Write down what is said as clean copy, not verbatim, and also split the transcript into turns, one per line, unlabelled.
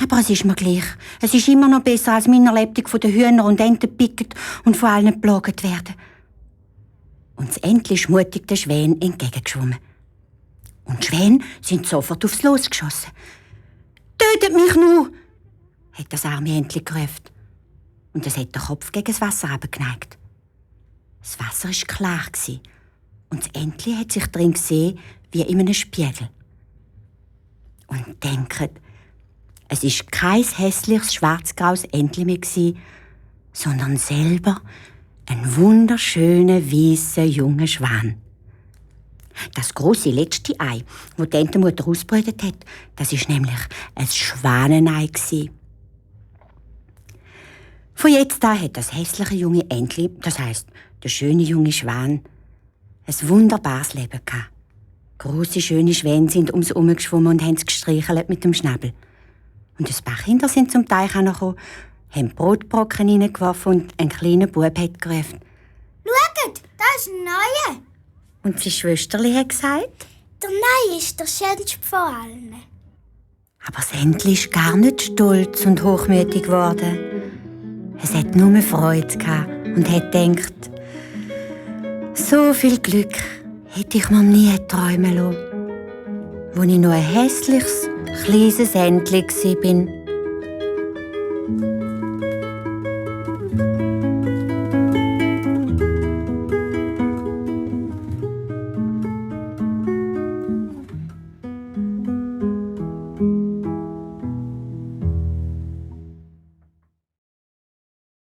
Aber es ist mir gleich. Es ist immer noch besser, als meine Lebtung von den Hühnern und Enten gepickt und von allen geplagt werden. Und das Entli ist mutig den Schwänen entgegengeschwommen. Und die Schwäne sind sofort aufs Los geschossen. «Tötet mich nur!» hat das arme Entli gerufen. Und es hat den Kopf gegen das Wasser abgeneigt. Das Wasser war klar und das Entli hat sich drin gesehen wie in einem Spiegel. Und denkt, es war kein hässliches, schwarz-graues Entli mehr, sondern selber ein wunderschöner, weisser, junger Schwan. Das grosse letzte Ei, das die Entenmutter ausgebrütet hat, das war nämlich ein Schwanenei. Von jetzt an hat das hässliche junge Entli, das heisst der schöne junge Schwan, ein wunderbares Leben gehabt. Grosse, schöne Schwäne sind ums Herum geschwommen und haben es gestreichelt mit dem Schnabel. Und ein paar Kinder sind zum Teich gekommen, haben Brotbrocken hineingeworfen und ein kleiner Bub hat gerufen:
«Schaut, da ist ein Neuer!»
Und sein Schwesterli hat gesagt:
«Der Neue ist der schönste von allen.»
Aber das Entli ist gar nicht stolz und hochmütig geworden. Es hat nur Freude gehabt und hat gedacht, so viel Glück hätte ich mir nie träumen lassen, als ich noch ein hässliches, kleines Entli war.